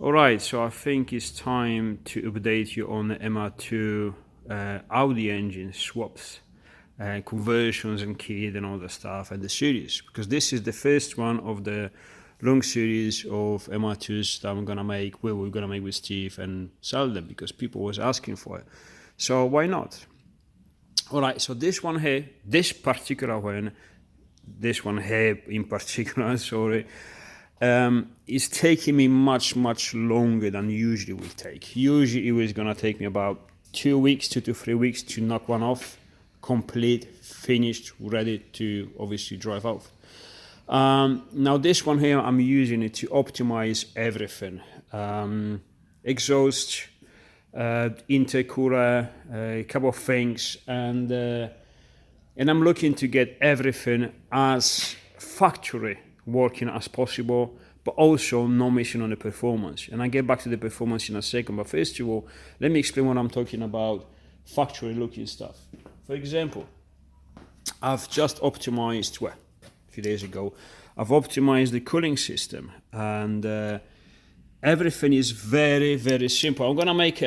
Alright, so I think it's time to update you on the MR2 Audi engine swaps, conversions and kit and all the stuff and the series, because this is the first one of the long series of MR2s that we're gonna make with Steve and sell them because people was asking for it. So why not? Alright, so this one here in particular, sorry, it's taking me much longer than usually would take. Usually it was gonna take me about 2 weeks, 2 to 3 weeks to knock one off, complete, finished, ready to obviously drive off. Now this one here, I'm using it to optimize everything. Exhaust, intercooler, a couple of things, and I'm looking to get everything as factory working as possible, but also no missing on the performance. And I get back to the performance in a second, but first of all, let me explain what I'm talking about, factory looking stuff. For example, I've just optimized, a few days ago, I've optimized the cooling system, and everything is very simple. I'm gonna make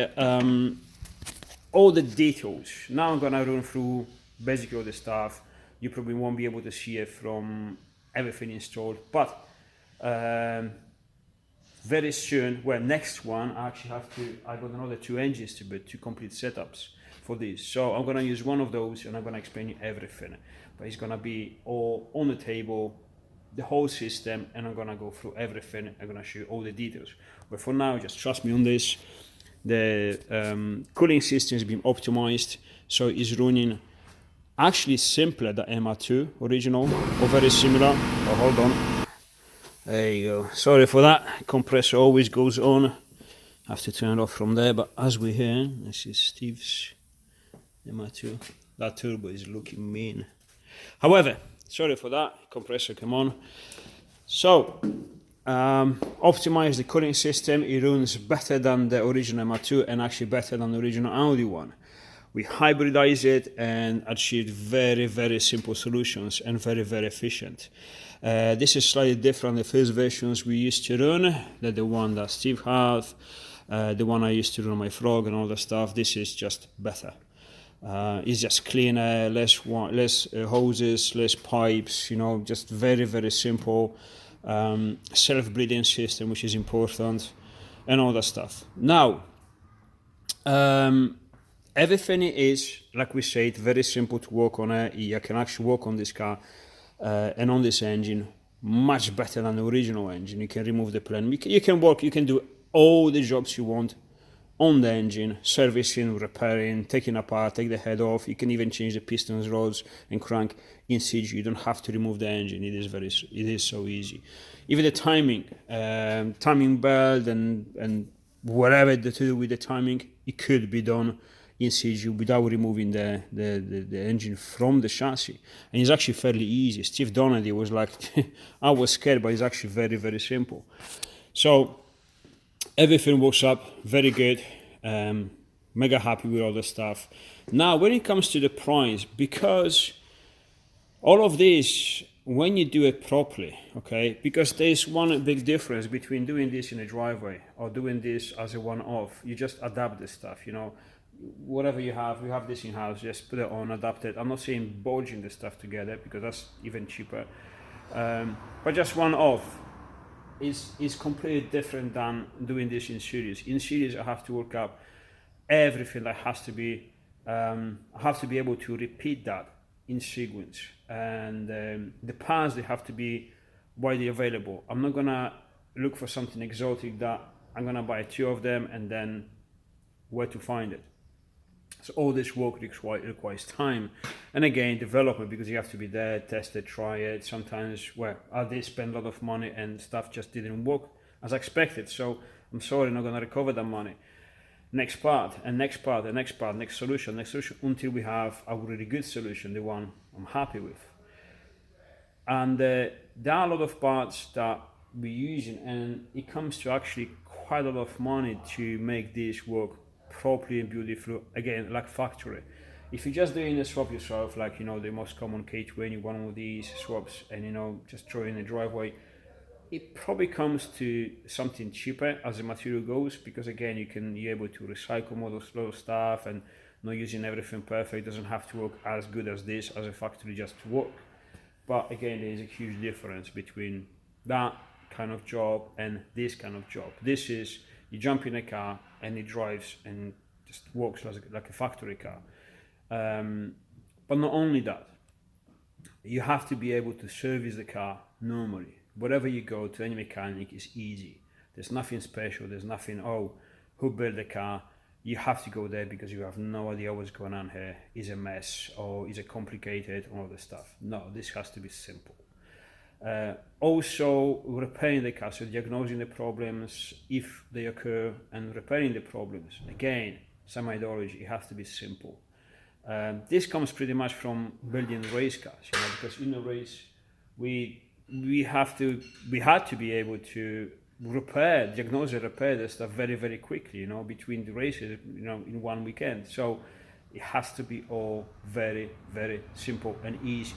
all the details. Now I'm gonna run through basically all the stuff. You probably won't be able to see it from everything installed, but very soon, next one, I got another 2 engines to build, 2 complete setups for this. So I'm gonna use one of those and I'm gonna explain you everything. But it's gonna be all on the table, the whole system, and I'm gonna go through everything. I'm gonna show you all the details. But for now, just trust me on this. The cooling system has been optimized, so it's running actually simpler than MR2 original, or very similar. Oh, hold on. There you go. Sorry for that. Compressor always goes on. I have to turn it off from there, but as we hear, this is Steve's MR2. That turbo is looking mean. However, sorry for that. Compressor come on. So, optimize the cooling system. It runs better than the original MR2 and actually better than the original Audi one. We hybridize it and achieve very simple solutions and very efficient. This is slightly different than the first versions we used to run, than the one that Steve had, the one I used to run on my Frog and all that stuff. This is just better. It's just cleaner, less hoses, less pipes, just very simple. Self-bleeding system, which is important, and all that stuff. Now, everything is, like we said, very simple to work on it. You can actually work on this car and on this engine much better than the original engine. You can remove the plan. You can do all the jobs you want on the engine, servicing, repairing, taking apart, take the head off. You can even change the pistons, rods, and crank in situ. You don't have to remove the engine. It is so easy. Even the timing belt and whatever to do with the timing, it could be done in situ without removing the engine from the chassis. And it's actually fairly easy. Steve Donnelly was like, I was scared, but it's actually very simple. So everything works up very good. Mega happy with all the stuff. Now, when it comes to the price, because all of this, when you do it properly, okay, because there's one big difference between doing this in a driveway or doing this as a one-off. You just adapt this stuff, whatever you have this in house, just put it on, adapt it. I'm not saying bulging the stuff together because that's even cheaper, but just one-off is completely different than doing this in series. In series, I have to work up everything that has to be, I have to be able to repeat that in sequence, and the parts, they have to be widely available. I'm not gonna look for something exotic that I'm gonna buy 2 of them and then where to find it. So all this work requires time, and again, development, because you have to be there, test it, try it. Sometimes, I did spend a lot of money and stuff just didn't work as expected. So I'm sorry, not gonna recover that money. Next part, and next solution, until we have a really good solution, the one I'm happy with. And there are a lot of parts that we're using, and it comes to actually quite a lot of money to make this work properly and beautifully, again, like factory. If you're just doing a swap yourself, like the most common K20, one of these swaps, and just throw in the driveway, it probably comes to something cheaper as the material goes, because again, you're able to recycle more of those stuff and not using everything perfect. It doesn't have to work as good as this as a factory just to work. But again, there is a huge difference between that kind of job and this kind of job. This is, you jump in a car and it drives and just works like a factory car. But not only that, you have to be able to service the car normally. Wherever you go to any mechanic is easy. There's nothing special. There's nothing, oh, who built the car? You have to go there because you have no idea what's going on here. Is a mess or is it complicated? All the stuff. No, this has to be simple. Also, repairing the car, so diagnosing the problems if they occur and repairing the problems. Again, some ideology, it has to be simple. This comes pretty much from building race cars, because in a race we had to be able to diagnose and repair the stuff very, very quickly, between the races, in one weekend. So it has to be all very, very simple and easy.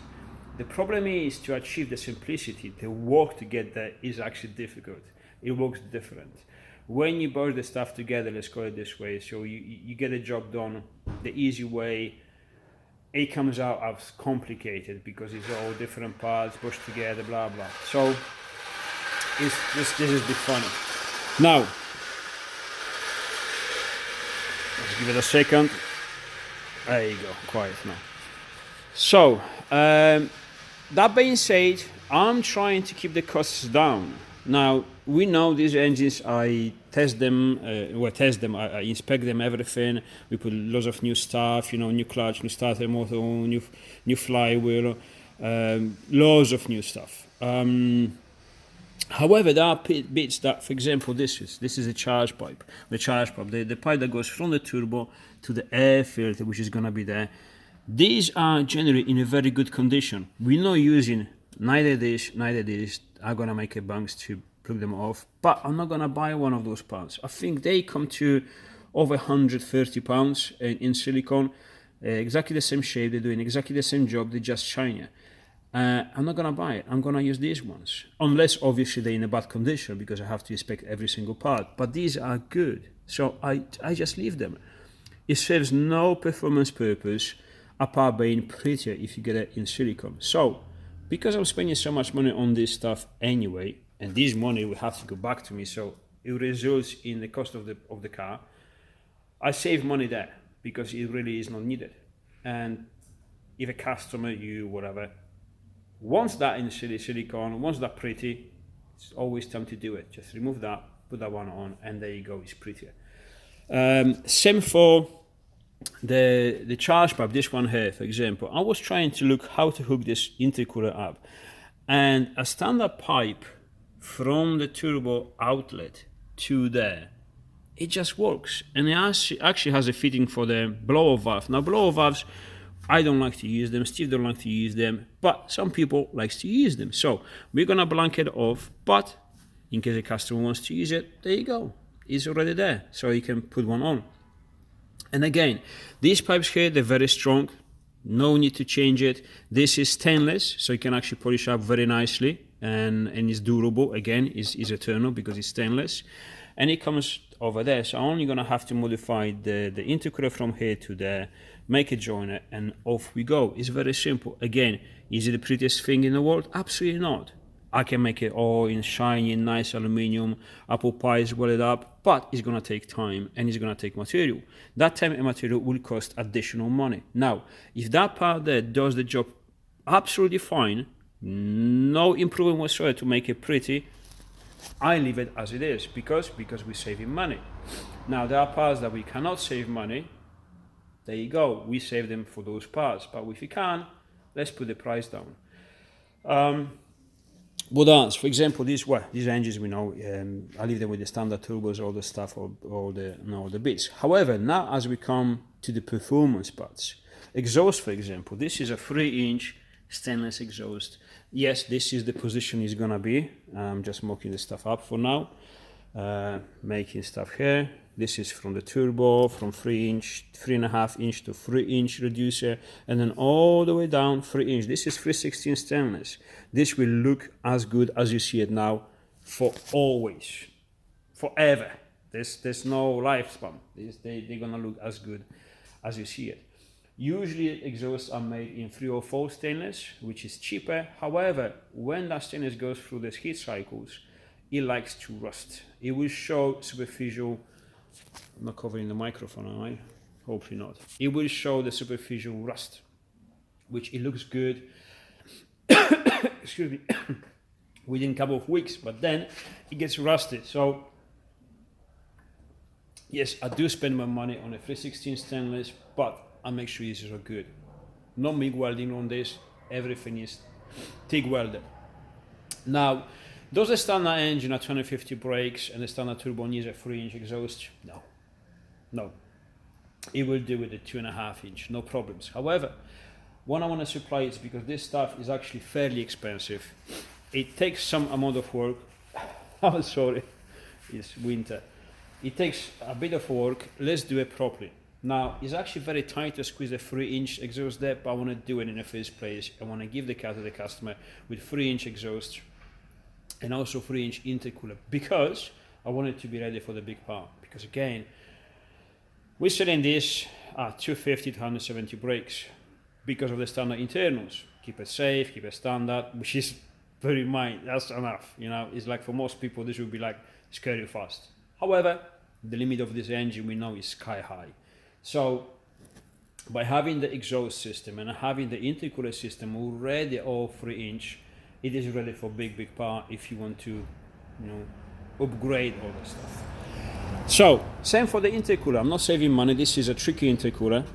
The problem is to achieve the simplicity, the work to get there is actually difficult. It works different. When you burst the stuff together, let's call it this way, so you get a job done the easy way, it comes out as complicated because it's all different parts pushed together, blah, blah. So this is a bit funny. Now, let's give it a second. There you go, quiet now. So, that being said, I'm trying to keep the costs down. Now, we know these engines, I test them, I inspect them, everything. We put lots of new stuff, new clutch, new starter motor, new flywheel, loads of new stuff. However, there are bits that, for example, this is a charge pipe. The pipe that goes from the turbo to the air filter, which is going to be there. These are generally in a very good condition. We're not using neither this are going to make a bunks to plug them off, but I'm not going to buy one of those parts. I think they come to over £130 in silicone, exactly the same shape, they're doing exactly the same job, they just shinier. I'm not going to buy it. I'm going to use these ones, unless obviously they're in a bad condition because I have to inspect every single part, but these are good, so I just leave them. It serves no performance purpose apart being prettier if you get it in silicone. So because I'm spending so much money on this stuff anyway, and this money will have to go back to me, so it results in the cost of the car, I save money there because it really is not needed. And if a customer, whatever, wants that in silicone, wants that pretty, it's always time to do it. Just remove that, put that one on, and there you go, it's prettier. Same for the charge pipe, this one here, for example. I was trying to look how to hook this intercooler up, and a standard pipe from the turbo outlet to there, it just works, and it actually has a fitting for the blower valve. Now, blower valves, I don't like to use them, Steve don't like to use them, but some people likes to use them, so we're gonna blanket off, but in case a customer wants to use it, there you go, it's already there, so you can put one on. And again, these pipes here, they're very strong, no need to change it. This is stainless, so you can actually polish up very nicely, and it's durable. Again, it's eternal because it's stainless, and it comes over there. So I'm only gonna have to modify the intercooler from here to there, make a joiner, and off we go. It's very simple. Again, is it the prettiest thing in the world? Absolutely not. I can make it all in shiny, nice aluminium, apple pies, weld it up, but it's gonna take time and it's gonna take material. That time and material will cost additional money. Now, if that part there does the job absolutely fine, no improvement whatsoever to make it pretty, I leave it as it is because we're saving money. Now, there are parts that we cannot save money. There you go, we save them for those parts, but if we can, let's put the price down. What else? For example, these engines, we know, I leave them with the standard turbos, all the stuff, all the bits. However, now as we come to the performance parts, exhaust, for example, this is a 3-inch stainless exhaust. Yes, this is the position it's gonna be. I'm just mocking the stuff up for now, making stuff here. This is from the turbo, from 3.5 inch to 3-inch reducer, and then all the way down 3 inch. This is 316 stainless. This will look as good as you see it now for always, forever. There's no lifespan. They're gonna look as good as you see it. Usually exhausts are made in 304 stainless, which is cheaper. However, when that stainless goes through these heat cycles, it likes to rust. It will show superficial, I'm not covering the microphone, am I? Hopefully not. It will show the superficial rust, which it looks good, excuse me, within a couple of weeks, but then it gets rusted. So yes, I do spend my money on a 316 stainless, but I make sure these are good. No MIG welding on this, everything is TIG welded. Now, does the standard engine at 250 brakes and the standard turbo needs a 3-inch exhaust? No. No. It will do with a 2.5-inch, no problems. However, what I want to supply is because this stuff is actually fairly expensive. It takes some amount of work. I'm sorry, it's winter. It takes a bit of work. Let's do it properly. Now, it's actually very tight to squeeze a 3-inch exhaust there, but I want to do it in the first place. I want to give the car to the customer with 3-inch exhaust and also 3-inch intercooler because I want it to be ready for the big part. Because again, we're selling this at 250 to 170 brakes because of the standard internals. Keep it safe, keep it standard, which is, bear in mind, that's enough. You know, it's like for most people, this would be like scary fast. However, the limit of this engine we know is sky high. So by having the exhaust system and having the intercooler system already all 3-inch, it is ready for big part if you want to, you know, upgrade all the stuff. So same for the intercooler. I'm not saving money. This is a tricky intercooler,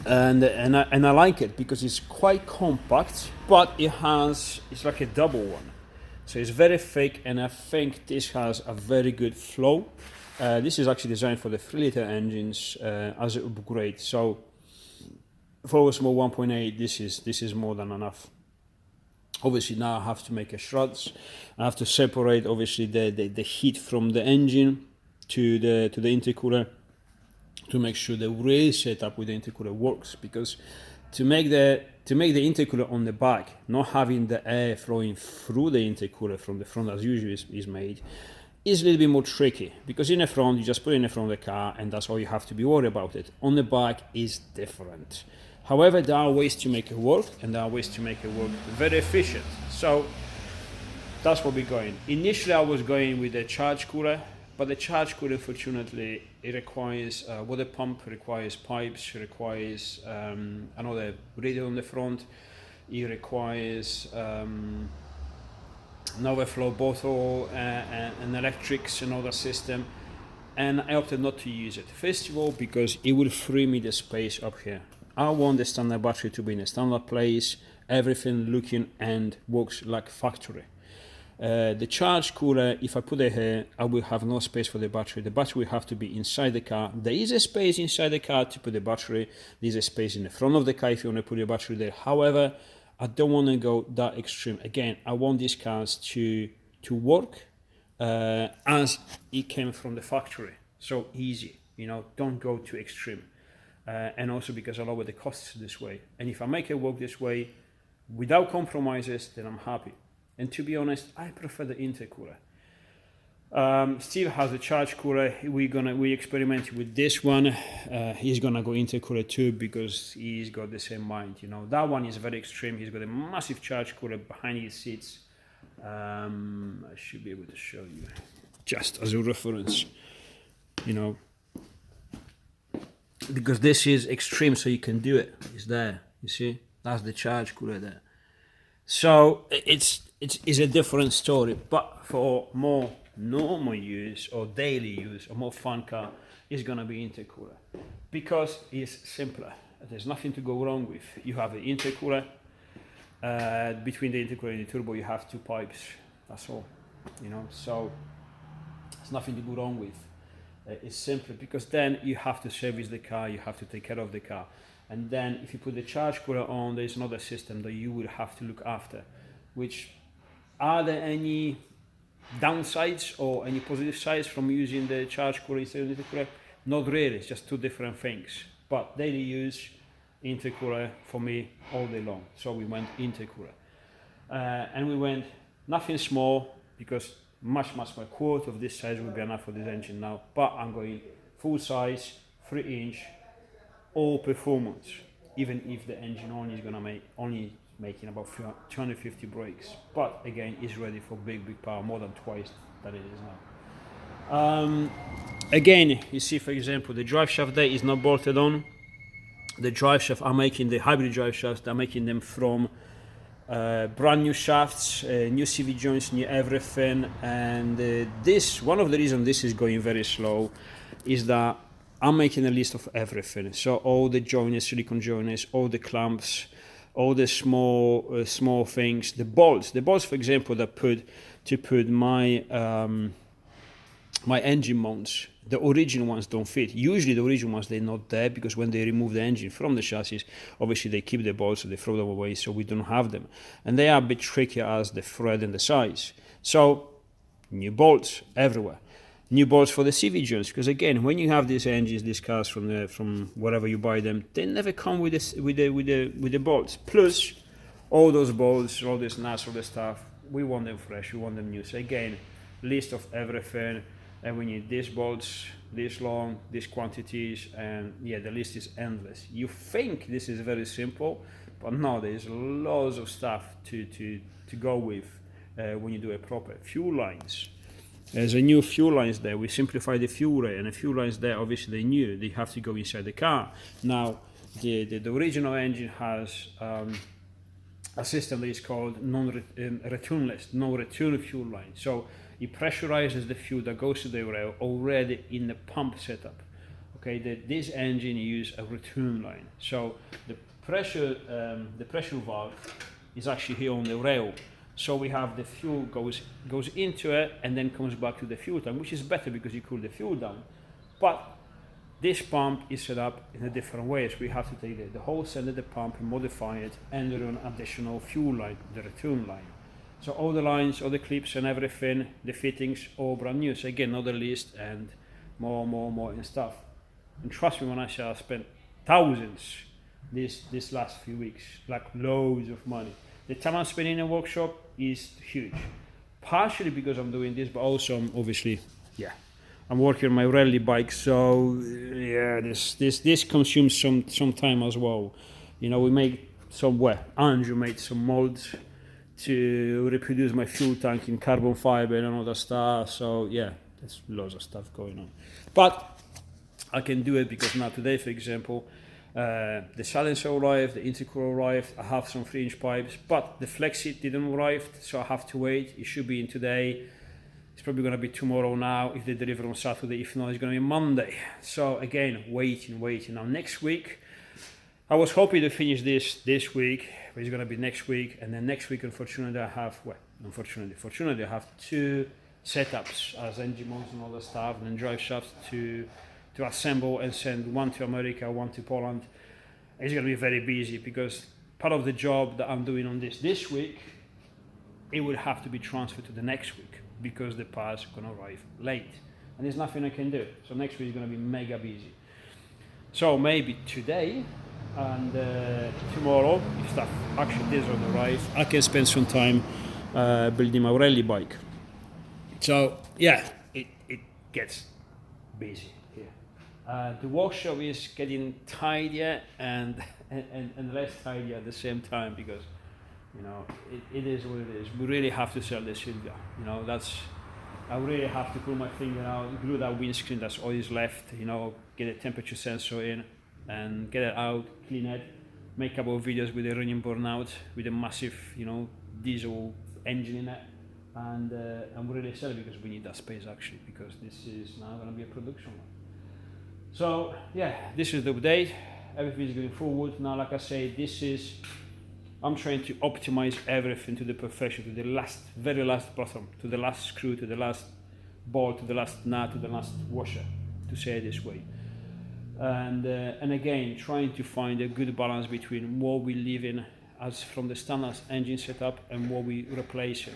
and I like it because it's quite compact, but it's like a double one. So it's very thick, and I think this has a very good flow. This is actually designed for the 3-liter engines as an upgrade. So for a small 1.8, this is more than enough. Obviously now I have to make a struts. I have to separate obviously the heat from the engine to the intercooler to make sure the real setup with the intercooler works, because to make the intercooler on the back, not having the air flowing through the intercooler from the front as usually is made, is a little bit more tricky, because in the front you just put it in the front of the car and that's all you have to be worried about it. On the back is different. However, there are ways to make it work, and there are ways to make it work very efficient. So that's what we're going. Initially I was going with a charge cooler, but the charge cooler, fortunately, it requires water pump, requires pipes, requires another radiator on the front, it requires an overflow bottle and electrics and other system, and I opted not to use it. First of all, because it will free me the space up here. I want the standard battery to be in a standard place, everything looking and works like factory. The charge cooler, if I put it here, I will have no space for the battery. The battery will have to be inside the car. There is a space inside the car to put the battery. There's a space in the front of the car if you want to put your battery there. However, I don't want to go that extreme. Again, I want these cars to work as it came from the factory. So easy, you know, don't go too extreme. And also because I lower the costs this way. And if I make it work this way without compromises, then I'm happy. And to be honest, I prefer the intercooler. Steve has a charge cooler. We experimented with this one. He's gonna go intercooler too because he's got the same mind. You know, that one is very extreme. He's got a massive charge cooler behind his seats. I should be able to show you just as a reference. You know, because this is extreme, so you can do it. It's there. You see, that's the charge cooler there. So it's a different story, but for more normal use or daily use or more fun car, it's gonna be intercooler because it's simpler. There's nothing to go wrong with. You have the intercooler. Between the intercooler and the turbo, you have 2 pipes. That's all. You know, so there's nothing to go wrong with. It's simpler because then you have to service the car, you have to take care of the car. And then if you put the charge cooler on, there's another system that you will have to look after. Which, are there any downsides or any positive sides from using the charge cooler instead of the intercooler? Not really, it's just 2 different things. But daily use, intercooler for me all day long. So we went intercooler. And we went Nothing small, because much more quarter of this size will be enough for this engine now, but I'm going full size, 3-inch, all performance, even if the engine only is gonna only making about 250 brakes, but again it's ready for big power, more than twice that it is now. Again, you see, for example, the drive shaft there is not bolted on. The drive shaft, I'm making the hybrid drive shafts, I'm making them from brand new shafts, new CV joints, new everything. And this, one of the reasons this is going very slow is that I'm making a list of everything. So all the joiners, silicone joiners, all the clamps, all the small things, the bolts, for example, that put my my engine mounts, the original ones don't fit. Usually the original ones, they're not there, because when they remove the engine from the chassis, obviously they keep the bolts, so they throw them away, so we don't have them. And they are a bit trickier as the thread and the size. So new bolts everywhere. New bolts for the CV joints, because again, when you have these engines, these cars from wherever you buy them, they never come with the bolts. Plus, all those bolts, all this nuts, all this stuff, we want them fresh, we want them new. So again, list of everything. And we need these bolts, this long, these quantities, and yeah, the list is endless. You think this is very simple, but no, there's loads of stuff to go with when you do a proper fuel lines. There's a new fuel lines there. We simplify the fuel rate, and the fuel lines there, obviously they new. They have to go inside the car. Now, the original engine has a system that is called returnless, no return fuel line. So it pressurizes the fuel that goes to the rail already in the pump setup. Okay, this engine uses a return line. So the pressure valve is actually here on the rail. So we have the fuel goes into it and then comes back to the fuel tank, which is better because you cool the fuel down. But this pump is set up in a different way, so we have to take the whole side of the pump and modify it and run additional fuel line, the return line. So all the lines, all the clips and everything, the fittings, all brand new. So again, another list and more and stuff. And trust me when I say I spent thousands this last few weeks, like loads of money. The time I'm spending in a workshop is huge. Partially because I'm doing this, but also obviously, yeah, I'm working on my rally bike, so yeah, this consumes some time as well. You know, we make Andrew made some molds to reproduce my fuel tank in carbon fiber and all that stuff. So yeah, there's loads of stuff going on. But I can do it because now today, for example, the silencer arrived, the intercooler arrived, I have some 3-inch pipes, but the flex seat didn't arrive, so I have to wait. It should be in today. It's probably going to be tomorrow now if they deliver on Saturday. If not, it's going to be Monday. So again, waiting. Now next week, I was hoping to finish this week, but it's going to be next week. And then next week, unfortunately, I have, fortunately, I have 2 setups as engine mounts and all that stuff, and then drive shafts to assemble and send, one to America, one to Poland. It's going to be very busy because part of the job that I'm doing on this week, it will have to be transferred to the next week because the parts are going to arrive late. And there's nothing I can do. So next week is going to be mega busy. So maybe today and tomorrow, if stuff actually doesn't arrive, I can spend some time building my rally bike. So yeah, it gets busy here. The workshop is getting tidier and less tidy at the same time because, you know, it is what it is. We really have to sell the Silvia. You know, I really have to pull my finger out, glue that windscreen that's always left, you know, get a temperature sensor in and get it out, clean it, make a couple of videos with a running burnout, with a massive, you know, diesel engine in it. And really sell it because we need that space actually, because this is now going to be a production line. So yeah, this is the update. Everything is going forward. Now, like I say, I'm trying to optimize everything to the perfection, to the very last bottom, to the last screw, to the last bolt, to the last nut, to the last washer, to say it this way. And again, trying to find a good balance between what we leave in as from the standard engine setup and what we replace it.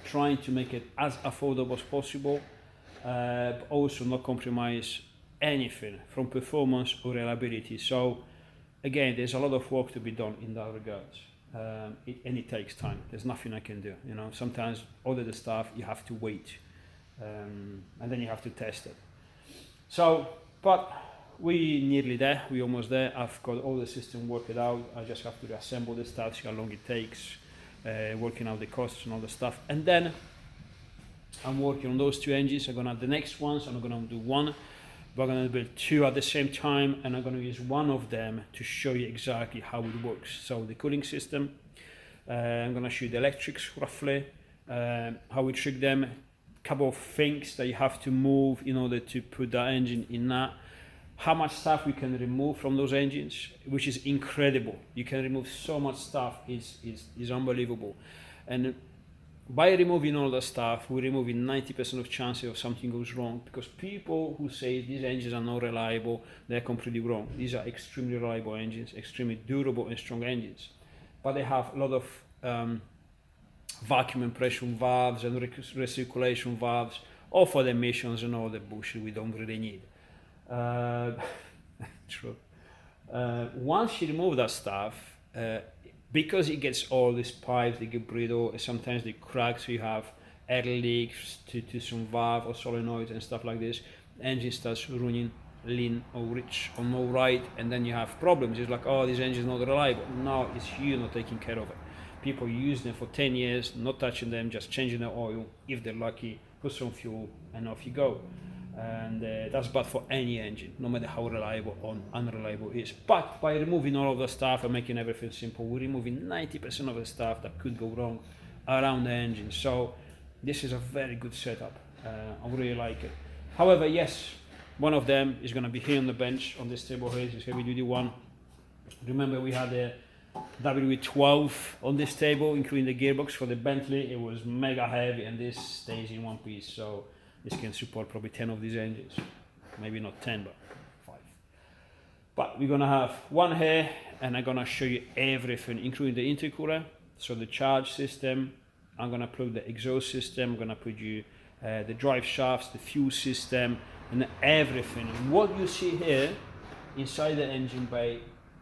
Trying to make it as affordable as possible, but also not compromise anything from performance or reliability. So again, there's a lot of work to be done in that regards. and it takes time. There's nothing I can do. You know, sometimes all of the stuff you have to wait, and then you have to test it. So, but we nearly there. We're almost there. I've got all the system worked out. I just have to reassemble the stuff, see how long it takes, working out the costs and all the stuff, and then I'm working on those two engines. I'm gonna have the next ones. I'm not gonna do one, but I'm gonna build two at the same time, and I'm gonna use one of them to show you exactly how it works. So the cooling system, I'm gonna show you the electrics roughly, how we trick them, couple of things that you have to move in order to put that engine in that, how much stuff we can remove from those engines, which is incredible. You can remove so much stuff, is unbelievable. And by removing all the stuff, we're removing 90% of chances of something goes wrong, because people who say these engines are not reliable, they're completely wrong. These are extremely reliable engines, extremely durable and strong engines, but they have a lot of vacuum and pressure valves and recirculation valves, all for the emissions and all the bullshit we don't really need. True. Once you remove that stuff, because it gets all these pipes, they get brittle, sometimes they crack, so you have air leaks to some valve or solenoids and stuff like this. The engine starts running lean or rich or no right, and then you have problems. It's like, oh, this engine is not reliable. No, it's you not taking care of it. People use them for 10 years, not touching them, just changing the oil, if they're lucky, put some fuel, and off you go. And that's bad for any engine, no matter how reliable or unreliable it is. But by removing all of the stuff and making everything simple, we're removing 90% of the stuff that could go wrong around the engine. So this is a very good setup. I really like it. However, yes, one of them is going to be here on the bench on this table here. It's heavy duty one. Remember, we had a W12 on this table, including the gearbox for the Bentley. It was mega heavy, and this stays in one piece. So this can support probably 10 of these engines. Maybe not 10, but 5. But we're gonna have one here, and I'm gonna show you everything, including the intercooler, so the charge system. I'm gonna plug the exhaust system. I'm gonna put you the drive shafts, the fuel system, and everything. What you see here inside the engine bay,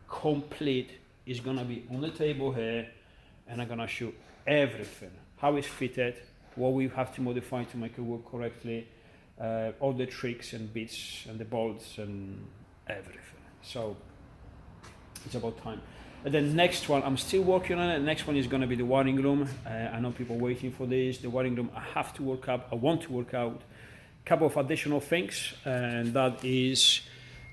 complete, is gonna be on the table here, and I'm gonna show everything, how it's fitted, what we have to modify to make it work correctly, all the tricks and bits and the bolts and everything. So it's about time. And then next one, I'm still working on it. Next one is going to be the wiring room. I know people waiting for this. The wiring room, I have to work out. I want to work out a couple of additional things, and that is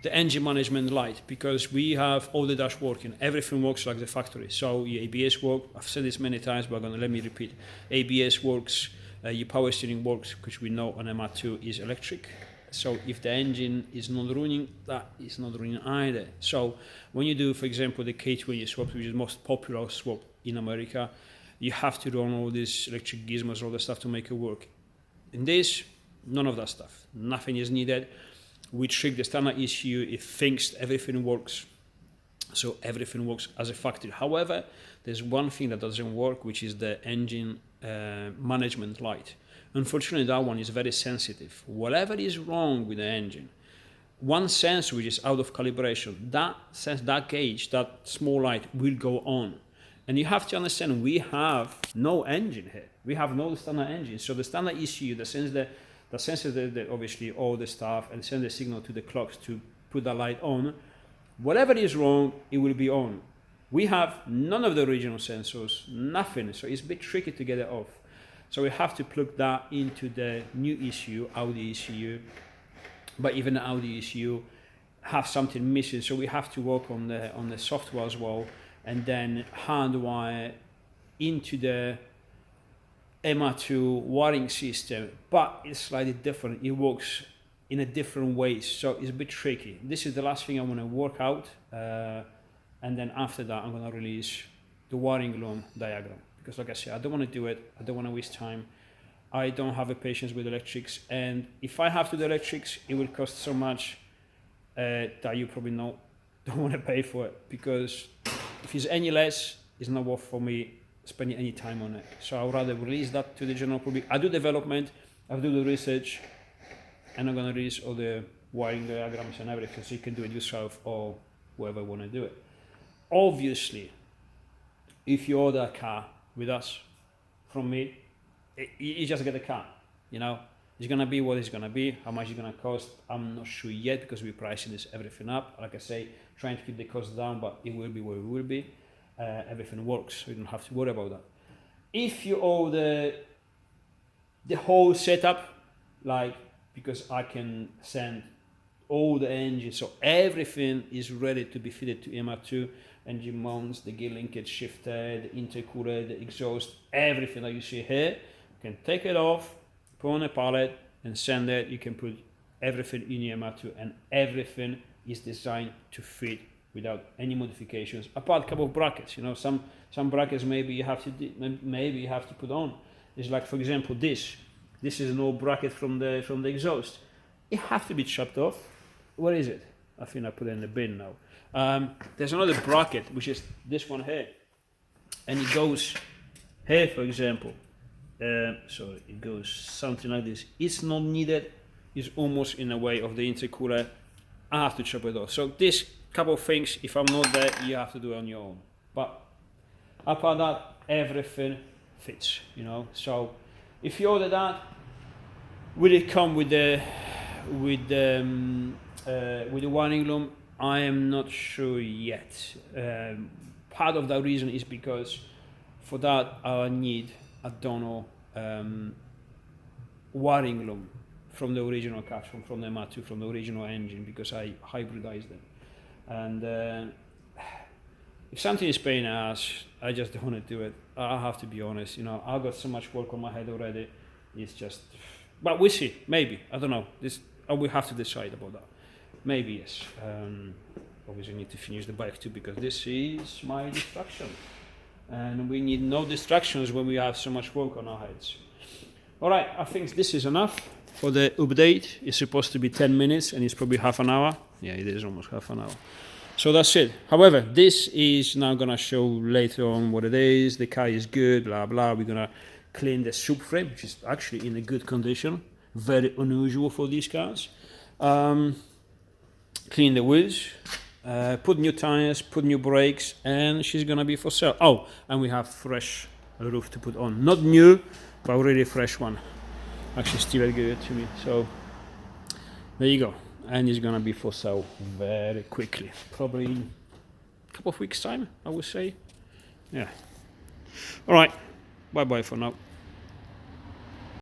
the engine management light, because we have all the dash working. Everything works like the factory. So your ABS works. I've said this many times, but let me repeat. ABS works. Your power steering works, because we know an MR2 is electric. So if the engine is not running, that is not running either. So when you do, for example, the K20 swap, which is the most popular swap in America, you have to run all these electric gizmos, all the stuff to make it work. In this, none of that stuff. Nothing is needed. We trick the standard ECU, it thinks everything works. So everything works as a factory. However, there's one thing that doesn't work, which is the engine management light. Unfortunately, that one is very sensitive. Whatever is wrong with the engine, one sensor which is out of calibration, that gauge, that small light will go on. And you have to understand, we have no engine here. We have no standard engine. So the standard ECU that senses obviously all the stuff and sends the signal to the clocks to put the light on. Whatever is wrong, it will be on. We have none of the original sensors, nothing. So it's a bit tricky to get it off. So we have to plug that into the new ECU, Audi ECU. But even the Audi ECU have something missing. So we have to work on the software as well, and then hardwire into the MR2 wiring system. But it's slightly different. It works in a different way, so it's a bit tricky. This is the last thing I want to work out, and then after that I'm going to release the wiring loom diagram, because like I said, I don't want to do it, I don't want to waste time, I don't have a patience with electrics, and if I have to do electrics, it will cost so much that you probably don't want to pay for it, because if it's any less, it's not worth for me spending any time on it. So I'd rather release that to the general public. I do development, I do the research, and I'm going to release all the wiring diagrams and everything, so you can do it yourself or whoever want to do it. Obviously, if you order a car with us from me, you just get a car, you know. It's gonna be what it's gonna be. How much it's gonna cost, I'm not sure yet, because we're pricing this everything up. Like I say, trying to keep the cost down, but it will be what it will be. Everything works, so you don't have to worry about that. If you order the whole setup, like, because I can send all the engines, so everything is ready to be fitted to MR2, engine mounts, the gear linkage shifter, the intercooler, the exhaust, everything that you see here. You can take it off, put on a pallet and send it. You can put everything in your MR2, and everything is designed to fit without any modifications, apart a couple of brackets. You know, some brackets maybe you have to put on. It's like, for example, this is an old bracket from the exhaust. It has to be chopped off. Where is it? I think I put it in the bin now. There's another bracket, which is this one here, and it goes here, for example. So it goes something like this. It's not needed. It's almost in the way of the intercooler. I have to chop it off. So this couple of things, if I'm not there, you have to do it on your own. But apart that, everything fits, you know. So if you order that, will it come with the wiring loom? I am not sure yet. Part of the reason is because for that I need a donor wiring loom from the original car, from the MR2, from the original engine, because I hybridized them. And if something is paying us, I just don't want to do it. I have to be honest, you know. I've got so much work on my head already. It's just, but we'll see. Maybe, I don't know. I will have to decide about that. Maybe yes. Obviously, need to finish the bike too, because this is my distraction, and we need no distractions when we have so much work on our heads. All right, I think this is enough for the update. It's supposed to be 10 minutes, and it's probably half an hour. Yeah, it is almost half an hour. So that's it. However, this is now gonna show later on what it is. The car is good, blah blah. We're gonna clean the subframe, which is actually in a good condition. Very unusual for these cars. Clean the wheels, put new tires, put new brakes, and she's gonna be for sale. Oh, and we have fresh roof to put on. Not new, but really fresh one. Actually, Steve gave it to me. So there you go. And it's gonna be for sale very quickly, probably in a couple of weeks' time, I would say. Yeah. All right. Bye bye for now.